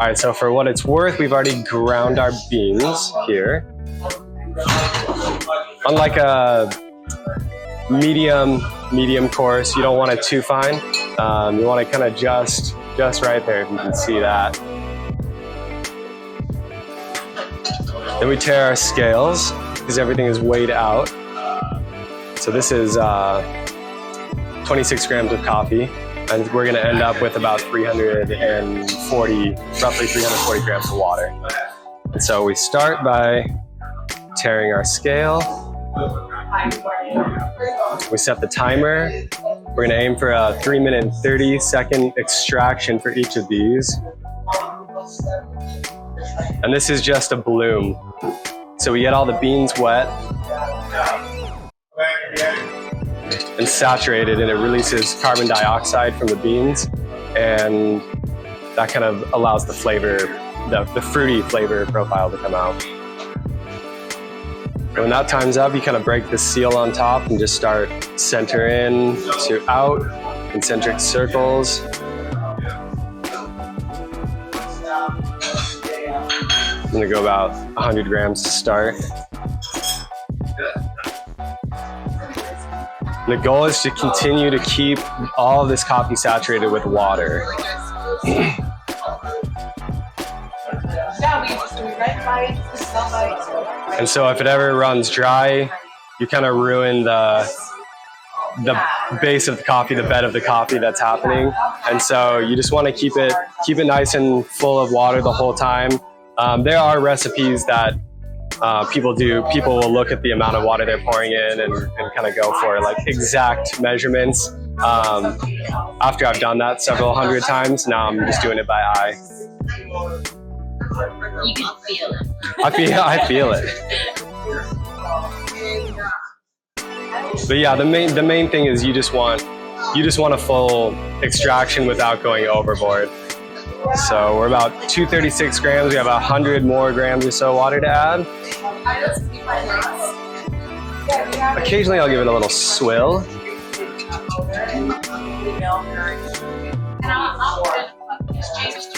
right, so for what it's worth, we've already ground our beans here. Unlike a medium coarse, you don't want it too fine. You want it kind of just right there, if you can see that. Then we tear our scales because everything is weighed out. So this is 26 grams of coffee, and we're gonna end up with about roughly 340 grams of water. And so we start by tearing our scale. We set the timer. We're gonna aim for a 3-minute and 30-second extraction for each of these. And this is just a bloom. So we get all the beans wet and saturated, and it releases carbon dioxide from the beans, and that kind of allows the flavor, the fruity flavor profile to come out. And when that time's up, you kind of break the seal on top and just start center in to out, concentric circles. I'm gonna go about 100 grams to start. The goal is to continue to keep all of this coffee saturated with water. And so if it ever runs dry, you kind of ruin the base of the coffee, the bed of the coffee that's happening. And so you just want to keep it nice and full of water the whole time. There are recipes that people will look at the amount of water they're pouring in and kind of go for like exact measurements. After I've done that several hundred times, now I'm just doing it by eye. You can feel it. I feel it. But yeah, the main thing is you just want a full extraction without going overboard. So we're about 236 grams. We have 100 more grams or so water to add. Occasionally I'll give it a little swill.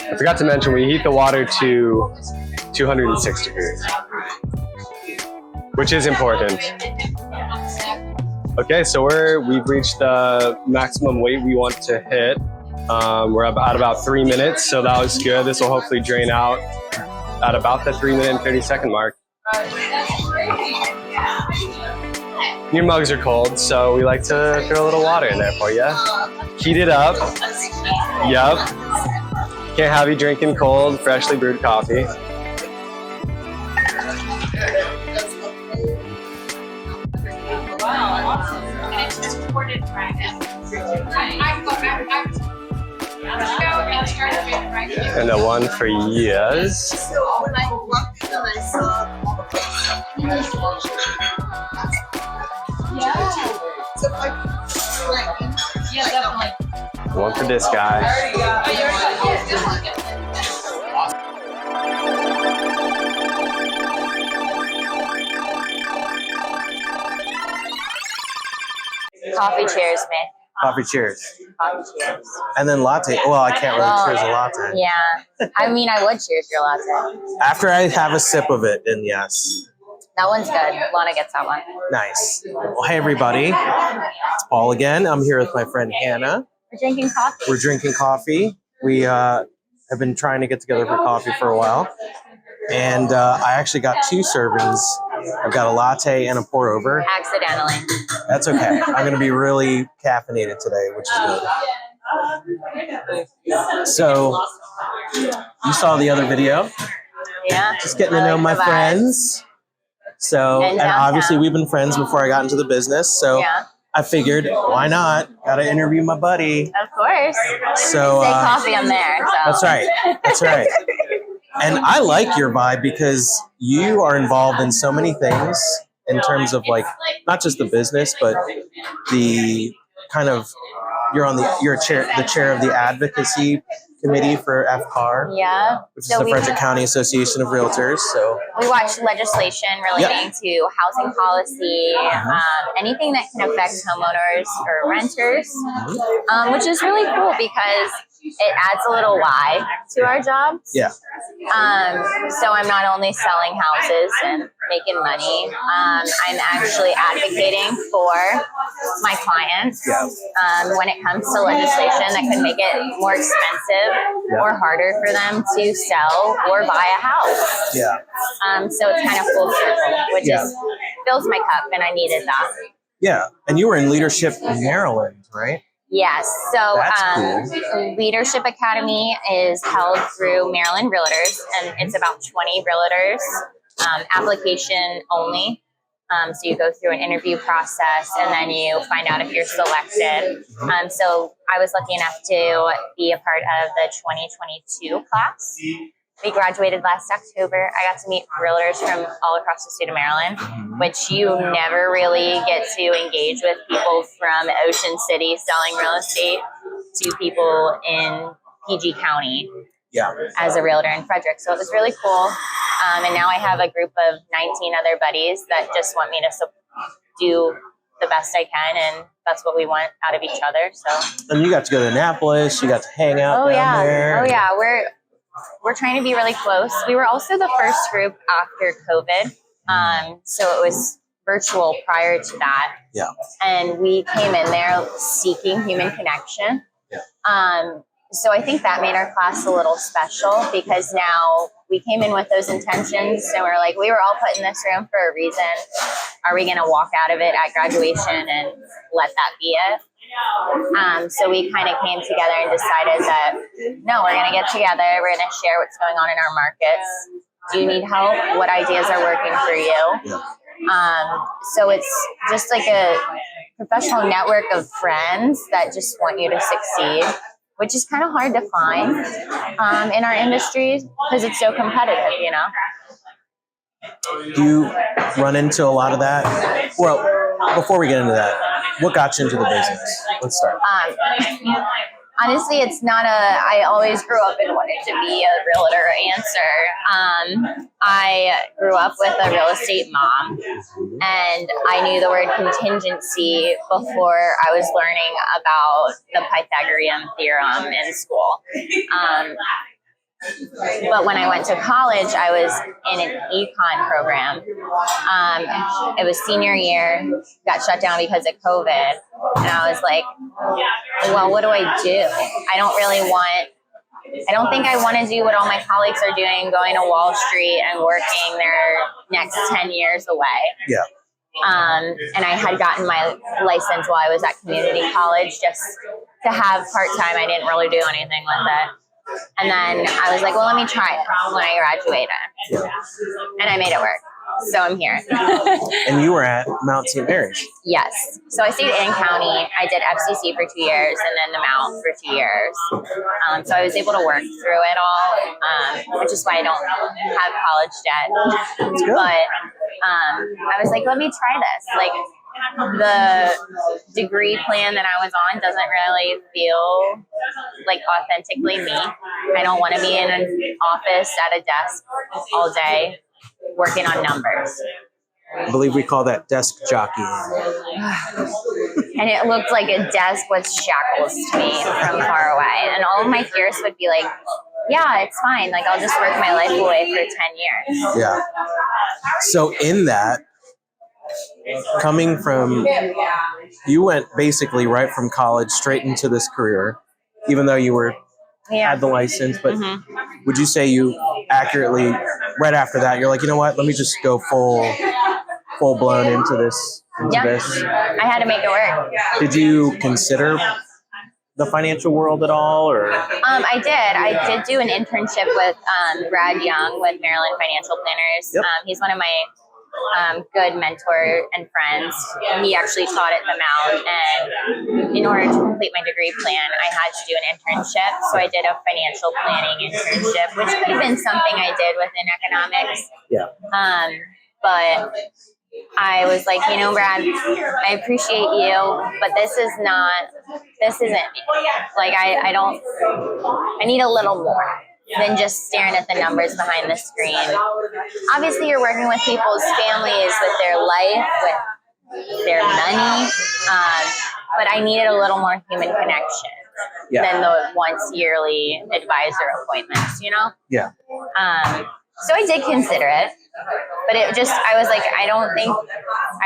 I forgot to mention we heat the water to 206 degrees, which is important. Okay, so we've reached the maximum weight we want to hit. We're at about 3 minutes, so that was good. This will hopefully drain out at about the 3-minute and 30-second mark. Your mugs are cold, so we like to throw a little water in there for you. Heat it up. Yep. Can't have you drinking cold, freshly brewed coffee. And the one for yes. Yeah, definitely. One for this guy. Coffee cheers, man. Coffee cheers. Coffee cheers. And then latte. Well, I can't really cheers a latte. Yeah. I mean, I would cheers your latte. After I have a sip of it, then yes. That one's good. Lana gets that one. Nice. Well, hey everybody. It's Paul again. I'm here with my friend Hannah. We're drinking coffee. We're drinking coffee. We have been trying to get together for coffee for a while. And I actually got 2 servings. I've got a latte and a pour over. Accidentally. That's okay. I'm going to be really caffeinated today, which is good. So, you saw the other video. Yeah. Just getting to know my friends. So, and obviously we've been friends before I got into the business. So, yeah. I figured, why not? Got to interview my buddy. Of course. So, say coffee on there. So. That's right. That's right. And I like your vibe because you are involved in so many things in terms of like, not just the business, but the kind of, you're the chair of the advocacy committee for FCAR. Yeah. Which is the Frederick County Association of Realtors. So we watch legislation relating to housing policy, anything that can affect homeowners or renters, which is really cool because it adds a little why to our jobs. Yeah. So I'm not only selling houses and making money, I'm actually advocating for my clients when it comes to legislation that could make it more expensive or harder for them to sell or buy a house. Yeah. So it's kind of full circle, which is fills my cup, and I needed that. Yeah. And you were in leadership in Maryland, right? Yes. So That's cool. Leadership Academy is held through Maryland Realtors, and it's about 20 realtors, application only. So you go through an interview process, and then you find out if you're selected. So I was lucky enough to be a part of the 2022 class. We graduated last October. I got to meet realtors from all across the state of Maryland, which you never really get to engage with people from Ocean City selling real estate to people in PG County as a realtor in Frederick. So it was really cool. And now I have a group of 19 other buddies that just want me to do the best I can, and that's what we want out of each other. So. And you got to go to Annapolis. You got to hang out down there. Oh yeah, we're trying to be really close. We were also the first group after COVID, so it was virtual prior to that. Yeah. And we came in there seeking human connection. Yeah. So I think that made our class a little special, because now we came in with those intentions, and we're like, we were all put in this room for a reason. Are we going to walk out of it at graduation and let that be it? So we kind of came together and decided that, no, we're going to get together. We're going to share what's going on in our markets. Do you need help? What ideas are working for you? So it's just like a professional network of friends that just want you to succeed, which is kind of hard to find in our industry because it's so competitive, you know? Do you run into a lot of that? Well, before we get into that, what got you into the business? Let's start. Honestly, it's not I always grew up and wanted to be a realtor answer. I grew up with a real estate mom, and I knew the word contingency before I was learning about the Pythagorean theorem in school. But when I went to college, I was in an econ program. It was senior year, got shut down because of COVID. And I was like, well, what do I do? I don't think I want to do what all my colleagues are doing, going to Wall Street and working their next 10 years away. Yeah. And I had gotten my license while I was at community college just to have part-time. I didn't really do anything with it. And then I was like, well, let me try it when I graduated. And I made it work. So I'm here. And you were at Mount St. Mary's. Yes. So I stayed in county. I did FCC for 2 years and then the Mount for 2 years. So I was able to work through it all, which is why I don't have college debt. But I was like, let me try this. Like, the degree plan that I was on doesn't really feel like authentically me. I don't want to be in an office at a desk all day working on numbers. I believe we call that desk jockeying. And it looked like a desk with shackles to me from far away. And all of my peers would be like, yeah, it's fine. Like, I'll just work my life away for 10 years. Yeah. So in that, coming from, you went basically right from college straight into this career, even though you had the license, but would you say you accurately, right after that, you're like, you know what, let me just go full blown into this? I had to make it work. Did you consider the financial world at all, or? I did do an internship with Brad Young with Maryland Financial Planners. Yep. He's one of my good mentor and friends. He actually taught at the Mount, and in order to complete my degree plan, I had to do an internship. So I did a financial planning internship, which could have been something I did within economics. Yeah. But I was like, you know, Brad, I appreciate you, but this isn't me. Like, I need a little more than just staring at the numbers behind the screen. Obviously, you're working with people's families, with their life, with their money, but I needed a little more human connection. than the once yearly advisor appointments, you know? Yeah. So I did consider it, but I was like, I don't think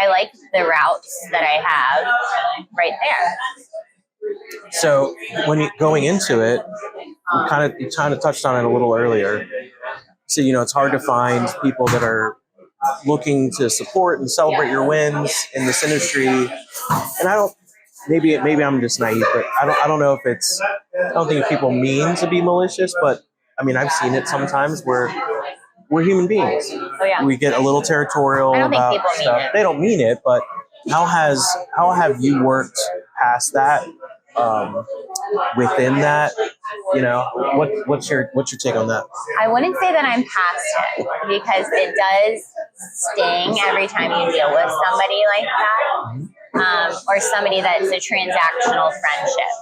I like the routes that I have right there. So when you going into it, you kind of touched on it a little earlier. So, it's hard to find people that are looking to support and celebrate your wins in this industry. And maybe I'm just naive, but I don't know if I don't think people mean to be malicious, but I mean, I've seen it sometimes where we're human beings. Oh, yeah. We get a little territorial I don't about think people stuff. mean it. They don't mean it, but how have you worked past that? Within that, what's your take on that? I wouldn't say that I'm past it because it does sting every time you deal with somebody like that, or somebody that's a transactional friendship.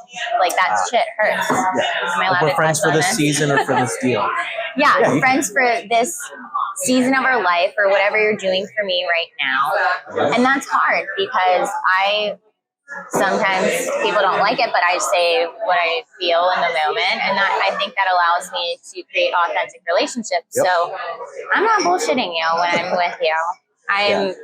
Like that shit hurts. Yeah. Am I allowed We're to friends touch for on this this? season or for this deal. Yeah, friends for this season of our life or whatever you're doing for me right now. And that's hard because sometimes people don't like it, but I say what I feel in the moment, and I think that allows me to create authentic relationships. Yep. So I'm not bullshitting you when I'm with you. I'm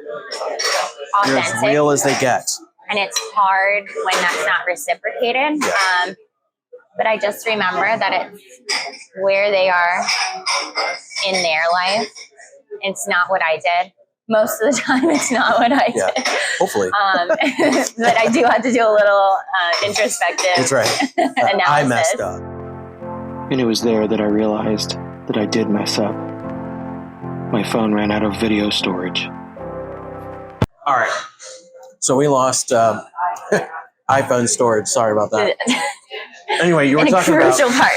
authentic. You're as real as they get. And it's hard when that's not reciprocated. Yeah. But I just remember that it's where they are in their life. It's not what I did. Most of the time, it's not what I did. Hopefully. But I do have to do a little introspective That's right. analysis. I messed up. And it was there that I realized that I did mess up. My phone ran out of video storage. All right. So we lost iPhone storage. Sorry about that. Anyway, you were talking about... crucial part.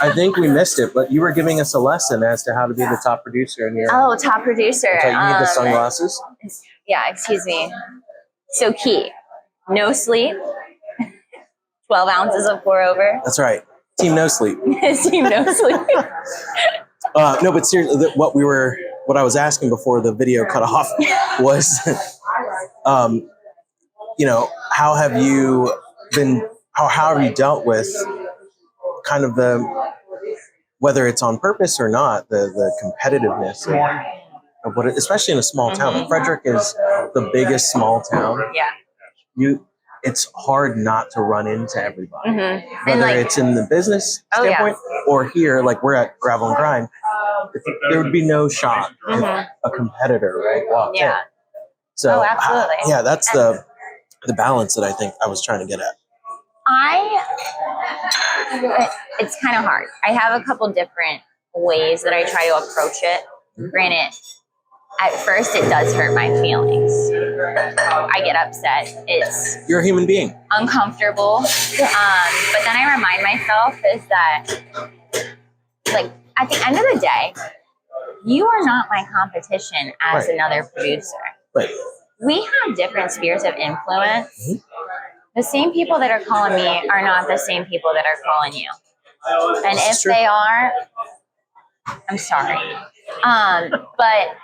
I think we missed it, but you were giving us a lesson as to how to be the top producer in your... Oh, top producer. So you need the sunglasses? Yeah, excuse me. So key, no sleep, 12 ounces of pour over. That's right. Team no sleep. Team no sleep. No, but seriously, what I was asking before the video cut off was, how have you dealt with kind of whether it's on purpose or not, the competitiveness of what, especially in a small town. Mm-hmm. Frederick is the biggest small town. Yeah. It's hard not to run into everybody, Mm-hmm. whether it's in the business standpoint or here, like we're at Gravel and Grind. There would be no shock if a competitor, walked in. So, absolutely. That's the balance that I think I was trying to get at. It's kind of hard. I have a couple different ways that I try to approach it. Granted, at first it does hurt my feelings. I get upset. You're a human being. Uncomfortable. But then I remind myself is that, like, at the end of the day, you are not my competition as another producer. Right. We have different spheres of influence. Mm-hmm. The same people that are calling me are not the same people that are calling you. And if they are, I'm sorry. But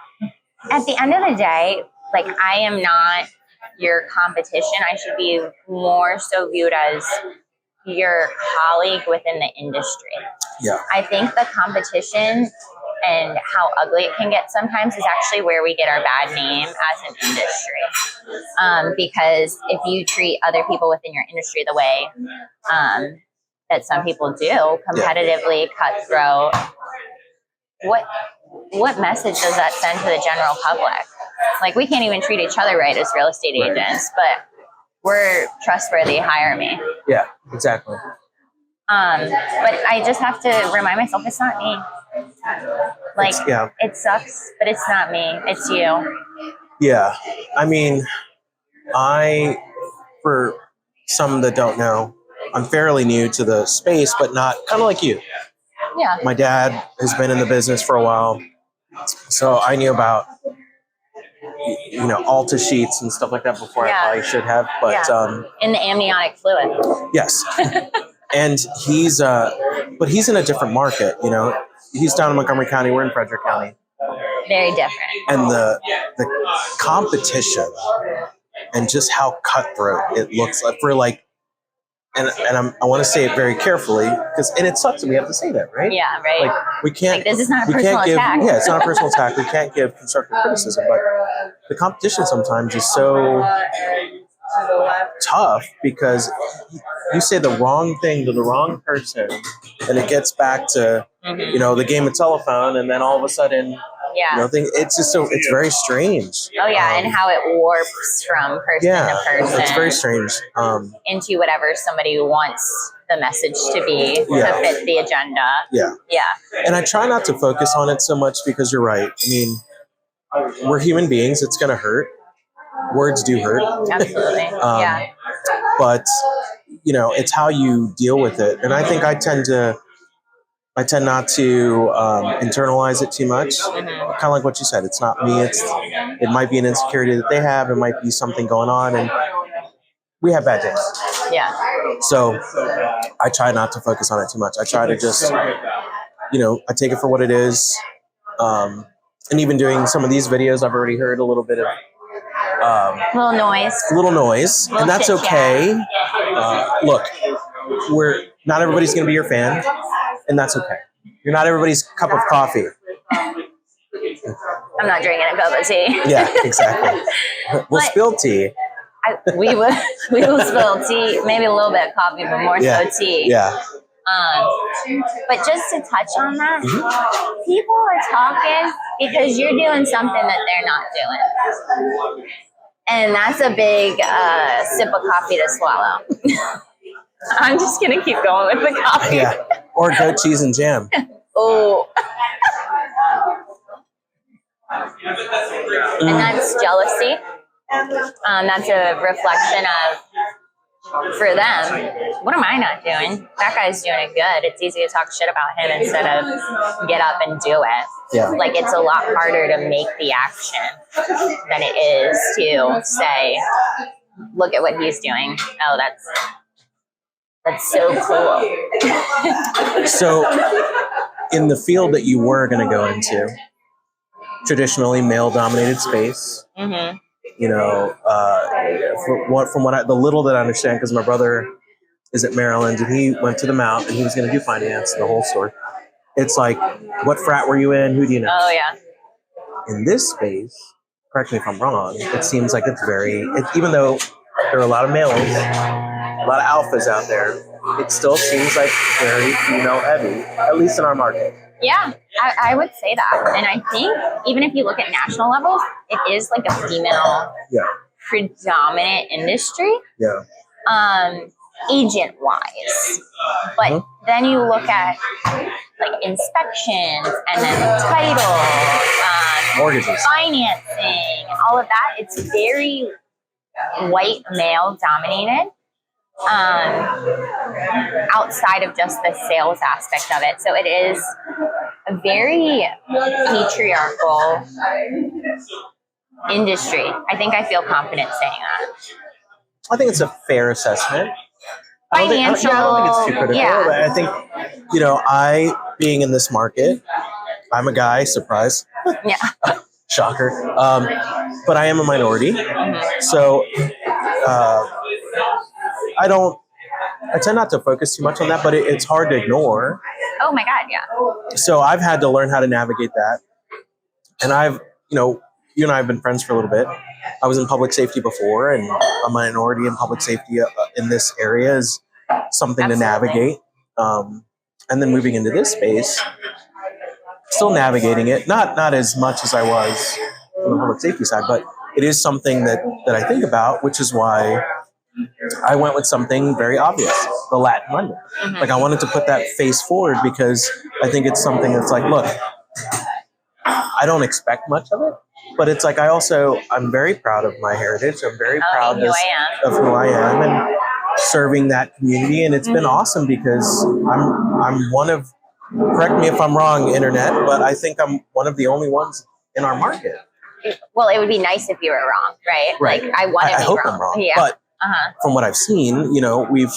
at the end of the day, like, I am not your competition. I should be more so viewed as your colleague within the industry. Yeah. I think the competition and how ugly it can get sometimes is actually where we get our bad name as an industry. Because if you treat other people within your industry the way that some people do, competitively, cutthroat, what message does that send to the general public? Like, we can't even treat each other right as real estate agents, but we're trustworthy, hire me. Yeah, exactly. But I just have to remind myself it's not me. Like, it sucks, but it's not me. It's you. Yeah. I mean, for some that don't know, I'm fairly new to the space, but not kind of like you. Yeah. My dad has been in the business for a while, so I knew about, Alta sheets and stuff like that before I probably should have. But in the amniotic fluid. Yes. And he's in a different market. He's down in Montgomery County. We're in Frederick County. Very different. And the competition and just how cutthroat it looks like for I want to say it very carefully and it sucks that we have to say that, right? Yeah, right. Like we can't. Like, this is not a we personal can't give. attack. Yeah, it's not a personal attack. We can't give constructive criticism, but the competition sometimes is so tough because you say the wrong thing to the wrong person, and it gets back to the game of telephone, and then all of a sudden. Yeah. It's just it's very strange. Oh yeah, and how it warps from person to person. It's very strange. Into whatever somebody wants the message to be to fit the agenda. Yeah. Yeah. And I try not to focus on it so much because you're right. I mean, we're human beings. It's going to hurt. Words do hurt. Absolutely. Yeah. But, it's how you deal with it. And I think I tend not to internalize it too much. Kind of like what you said. It's not me. It might be an insecurity that they have. It might be something going on, and we have bad days. Yeah. So I try not to focus on it too much. I try to just, I take it for what it is. And even doing some of these videos, I've already heard a little bit of little noise, and that's okay. Look, not everybody's going to be your fan. And that's okay. You're not everybody's cup of coffee. I'm not drinking a cup of tea. Yeah, exactly. We'll spill tea. We will spill tea, maybe a little bit of coffee, but more so tea. Yeah. But just to touch on that, people are talking because you're doing something that they're not doing. And that's a big sip of coffee to swallow. I'm just going to keep going with the coffee. Yeah. Or goat cheese and jam. Oh. And that's jealousy. That's a reflection of, for them, what am I not doing? That guy's doing it good. It's easy to talk shit about him instead of get up and do it. Yeah. Like, it's a lot harder to make the action than it is to say, look at what he's doing. Oh, that's so cool. So, in the field that you were going to go into, traditionally male-dominated space, Mm-hmm. From what the little that I understand, because my brother is at Maryland and he went to the Mount and he was going to do finance and the whole story. It's like, what frat were you in? Who do you know? Oh, yeah. In this space, correct me if I'm wrong, it seems like it's even though there are a lot of males, a lot of alphas out there, it still seems like very female heavy, at least in our market. Yeah, I would say that. And I think even if you look at national levels, it is like a female predominant industry. Yeah. Agent wise. But then you look at like inspections and then title, mortgages, financing, and all of that. It's very white male dominated. Outside of just the sales aspect of it. So it is a very patriarchal industry. I think I feel confident saying that. I think it's a fair assessment. Financial. I don't think it's too critical. Yeah. I think, I, being in this market, I'm a guy, surprise. Yeah. Shocker. But I am a minority. So, I tend not to focus too much on that, but it's hard to ignore. Oh my God, yeah. So I've had to learn how to navigate that. And you and I have been friends for a little bit. I was in public safety before, and a minority in public safety in this area is something to navigate. And then moving into this space, still navigating it, not as much as I was on the public safety side, but it is something that I think about, which is why I went with something very obvious, the Latin lender. Like, I wanted to put that face forward because I think it's something that's like, look, I don't expect much of it, but it's like, I'm very proud of my heritage. I'm very proud of who I am and serving that community. And it's been awesome because I'm one of, correct me if I'm wrong, internet, but I think I'm one of the only ones in our market. Well, it would be nice if you were wrong, right? Right. Like, I want to be hope wrong. I'm wrong. Yeah. But from what I've seen, we've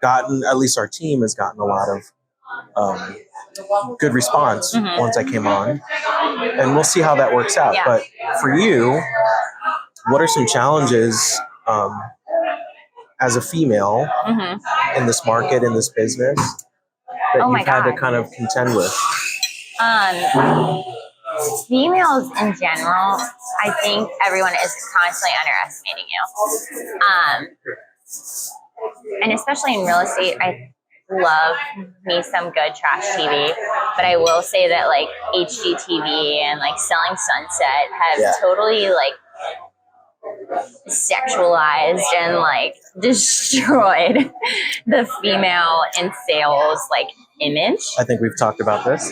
gotten, at least our team has gotten a lot of good response once I came on, and we'll see how that works out. Yeah. But for you, what are some challenges as a female in this market, in this business, that Oh my you've had to God. kind of contend with? Females in general, I think everyone is constantly underestimating you. And especially in real estate, I love me some good trash TV, but I will say that like HGTV and like Selling Sunset have totally like sexualized and like destroyed the female in sales like image. I think we've talked about this.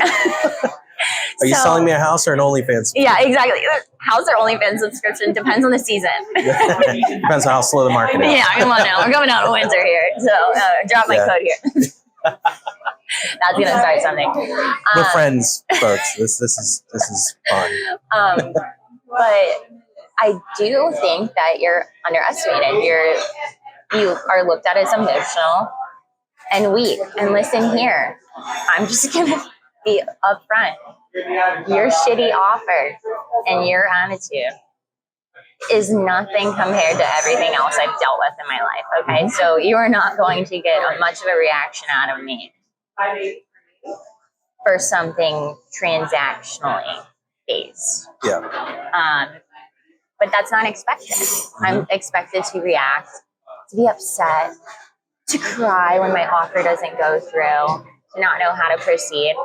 Are you selling me a house or an OnlyFans? Yeah, exactly. House or OnlyFans subscription depends on the season. Depends on how slow the market is. Yeah, come on now. We're coming out of Windsor here, so drop my code here. That's gonna start something. We're friends, folks. This is fun. But I do think that you're underestimated. You are looked at as emotional and weak. And listen here, I'm just gonna be upfront. Your shitty offer and your attitude is nothing compared to everything else I've dealt with in my life. Okay, so you are not going to get much of a reaction out of me for something transactionally based. Yeah. But that's not expected. I'm expected to react, to be upset, to cry when my offer doesn't go through, to not know how to proceed.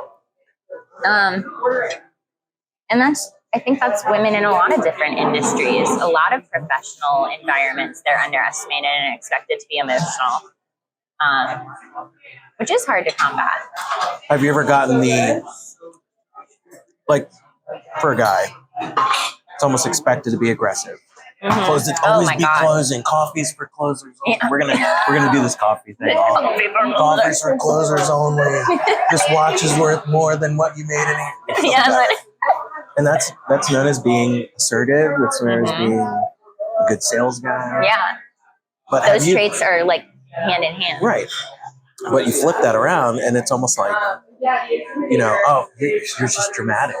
And I think that's women in a lot of different industries, a lot of professional environments. They're underestimated and expected to be emotional, which is hard to combat. Have you ever gotten for a guy, it's almost expected to be aggressive. Close it, always be closing. Coffees for closers only. Yeah. We're gonna do this coffee thing. Coffees for closers only. This watch is worth more than what you made in it. Yeah, And that's known as being assertive. That's known as being a good sales guy. yeah. But Those traits are like hand in hand. Right. But you flip that around and it's almost like, oh, you're just dramatic.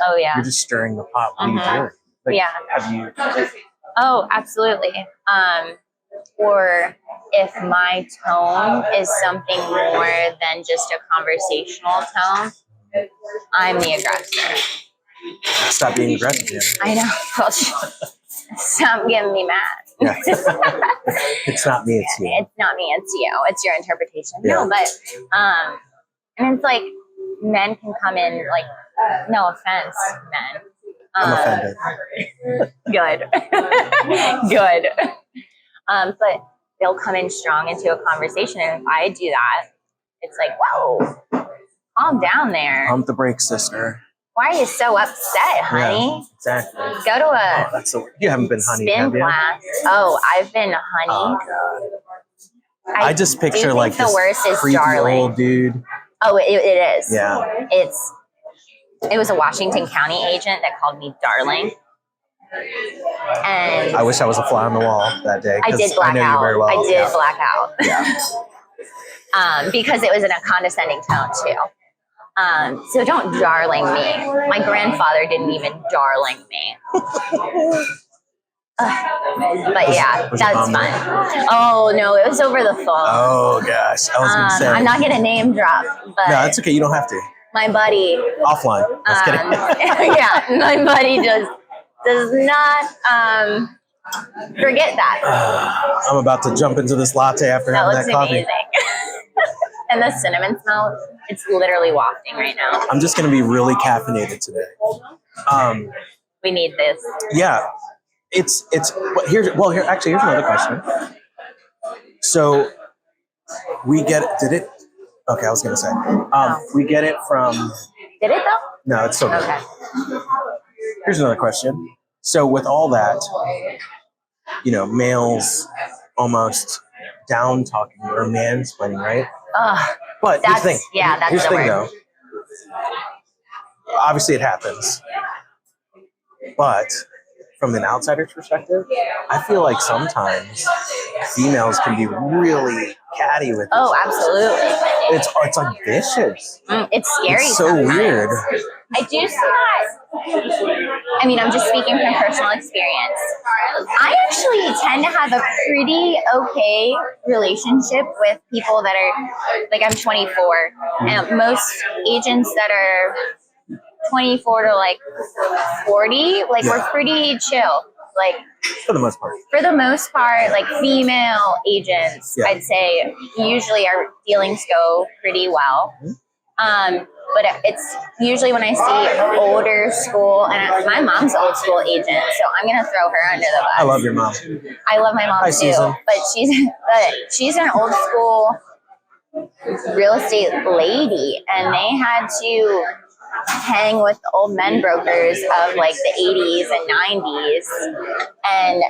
Oh yeah. You're just stirring the pot. What are you doing? Like, Yeah. Have you? Oh, absolutely. Or if my tone is something more than just a conversational tone, I'm the aggressor. Stop being aggressive. Yeah. I know. Stop getting me mad. Yeah. It's not me, it's you. It's not me, it's you. It's your interpretation. Yeah. No, but and it's like men can come in like, no offense, men. I'm offended. Good. Good. But they'll come in strong into a conversation, and if I do that, it's like, whoa, calm down there. Pump the brakes, sister. Why are you so upset, honey? Yeah, exactly. Go to a You haven't been honey, spin have you? class. Oh, I've been honey. Oh, God. I just picture like the this worst is creepy darling. old dude. Oh, it is. Yeah. It was a Washington County agent that called me darling. And I wish I was a fly on the wall that day. I did black I know out. you very well. I did Yeah. black out. Yeah. Because it was in a condescending tone too. So don't darling me. My grandfather didn't even darling me. But yeah, was that's it fun. Oh no, it was over the phone. Oh gosh, I was gonna say. I'm not gonna name drop, but No, it's okay. You don't have to. my buddy. Offline. Just kidding. Yeah, my buddy does not forget that. I'm about to jump into this latte after That having looks that coffee. amazing. And the cinnamon smell, it's literally wafting right now. I'm just gonna be really caffeinated today. We need this. Yeah, it's. But here's another question. So we get. Did it? Okay, I was gonna say. We get it from. Did it though? No, it's still good. Okay. Here's another question. So with all that, males almost down talking or mansplaining, right? But here's the thing. Yeah, that's Here's the the thing, word. though. Obviously, it happens. But from an outsider's perspective, I feel like sometimes females can be really catty with Oh, themselves. absolutely. It's like vicious. It's scary. It's so sometimes. weird. I do see that. I mean, I'm just speaking from personal experience. I actually tend to have a pretty okay relationship with people that are, like, I'm 24, and most agents that are 24 to like 40, like, we're pretty chill. Like, For the most part. for the most part, like, female agents, Yeah. I'd say usually our dealings go pretty well. But it's usually when I see older school, and my mom's an old school agent, so I'm gonna throw her under the bus. I love your mom. I love my mom Hi, too, Susan. but she's an old school real estate lady, and they had to hang with the old men brokers of like the 80s and 90s, and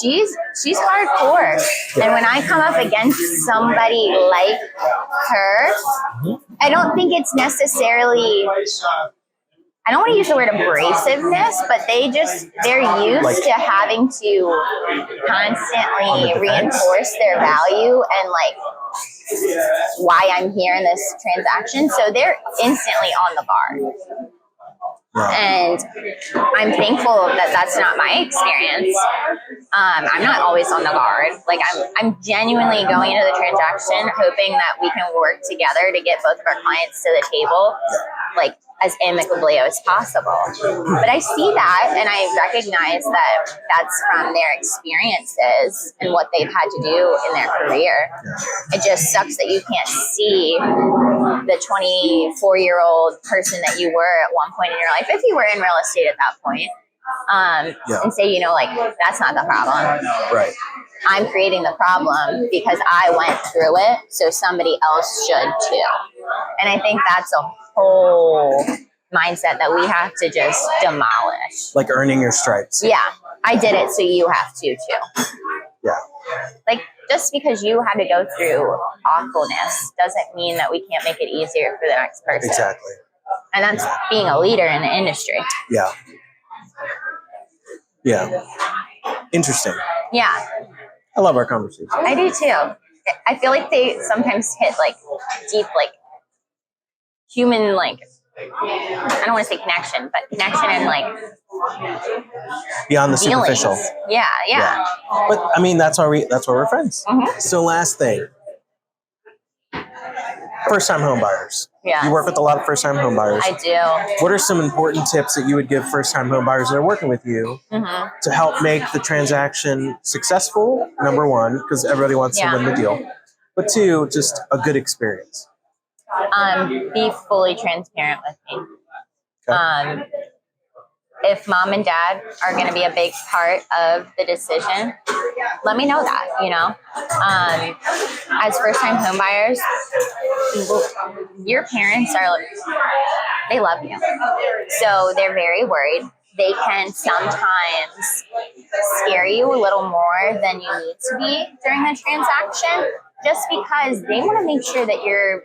she's hardcore. And when I come up against somebody like her, I don't think it's necessarily, I don't want to use the word abrasiveness, but they're used to having to constantly reinforce their value and like why I'm here in this transaction. So they're instantly on the guard. And I'm thankful that that's not my experience. I'm not always on the guard. Like, I'm genuinely going into the transaction hoping that we can work together to get both of our clients to the table, like, as amicably as possible. But I see that, and I recognize that that's from their experiences and what they've had to do in their career. It just sucks that you can't see the 24-year-old person that you were at one point in your life, if you were in real estate at that point, and say, like, that's not the problem. Right. I'm creating the problem because I went through it, so somebody else should too. And I think that's a whole mindset that we have to just demolish. Like earning your stripes. Yeah, I did it, so you have to too. Yeah. Like, just because you had to go through awfulness doesn't mean that we can't make it easier for the next person. Exactly. And that's being a leader in the industry. Yeah. Yeah. Interesting. Yeah. I love our conversation. I do too. I feel like they sometimes hit like deep, like human, like, I don't want to say connection, but connection and like Beyond the feelings. superficial. Yeah. But I mean, that's why we're friends. Mm-hmm. So last thing. First-time home buyers. Yeah. You work with a lot of first-time home buyers. I do. What are some important tips that you would give first-time home buyers that are working with you to help make the transaction successful? Number one, because everybody wants to win the deal. But two, just a good experience. Be fully transparent with me. Okay. If mom and dad are going to be a big part of the decision, let me know that, as first-time home buyers, your parents they love you. So they're very worried. They can sometimes scare you a little more than you need to be during the transaction, just because they want to make sure that you're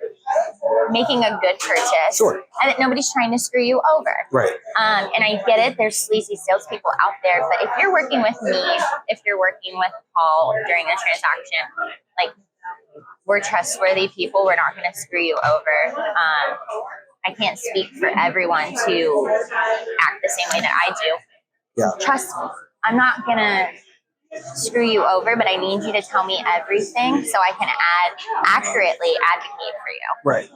making a good purchase, Sure, and that nobody's trying to screw you over. Right. And I get it. There's sleazy salespeople out there, but if you're working with me, if you're working with Paul during the transaction, like, we're trustworthy people. We're not going to screw you over. I can't speak for everyone to act the same way that I do. Yeah. Trust me. I'm not going to screw you over, but I need you to tell me everything so I can accurately advocate for you. Right.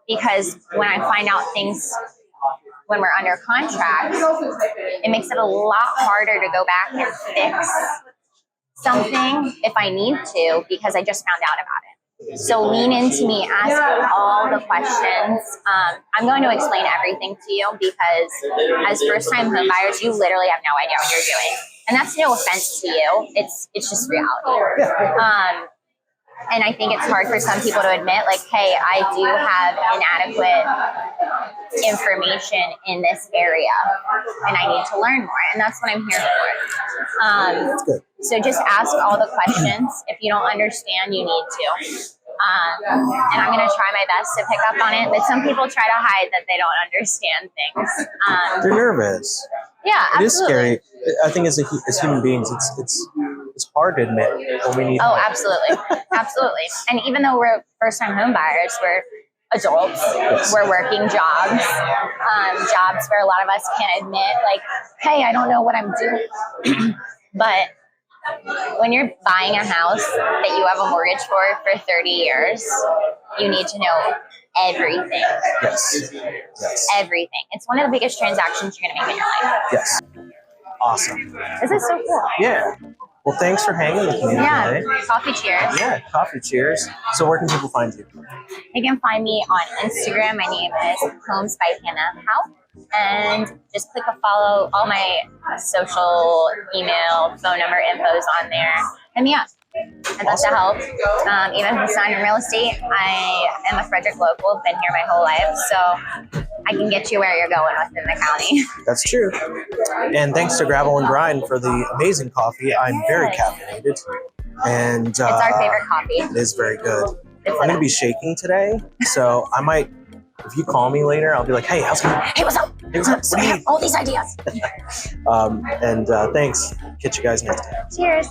Because when I find out things when we're under contract, it makes it a lot harder to go back and fix something if I need to, because I just found out about it. So lean into me, ask all the questions. I'm going to explain everything to you, because as first-time home buyers, you literally have no idea what you're doing. And that's no offense to you. It's just reality. And I think it's hard for some people to admit, like, hey, I do have inadequate information in this area and I need to learn more. And that's what I'm here for. That's good. So just ask all the questions. If you don't understand, you need to. And I'm going to try my best to pick up on it. But some people try to hide that they don't understand things. They're nervous. Yeah, absolutely. It is scary. I think as human beings, it's it's hard to admit when we need Oh, help. absolutely. Absolutely. And even though we're first-time home buyers, we're adults. Yes. We're working jobs. Jobs where a lot of us can't admit, like, hey, I don't know what I'm doing. But when you're buying a house that you have a mortgage for 30 years, you need to know everything. Yes. Yes. Everything. It's one of the biggest transactions you're going to make in your life. Yes. Awesome. This is so cool. Yeah. Well, thanks for hanging with me Yeah. today. Coffee cheers. Yeah. Coffee cheers. So where can people find you? You can find me on Instagram. My name is Homes by Hanna Houck. And just click a follow. All my social, email, phone number info's on there. Hit me up. I'd love to help. Even if it's not in real estate, I am a Frederick local. Been here my whole life. So I can get you where you're going within the county. That's true. And thanks to Gravel and Grind for the amazing coffee. I'm very caffeinated. And It's our favorite coffee. it is very good. It's I'm going to be shaking today. So I might, if you call me later, I'll be like, hey, how's it going? Hey, what's up? Hey, what's up? So What I do you have all these ideas. And thanks. Catch you guys next time. Cheers.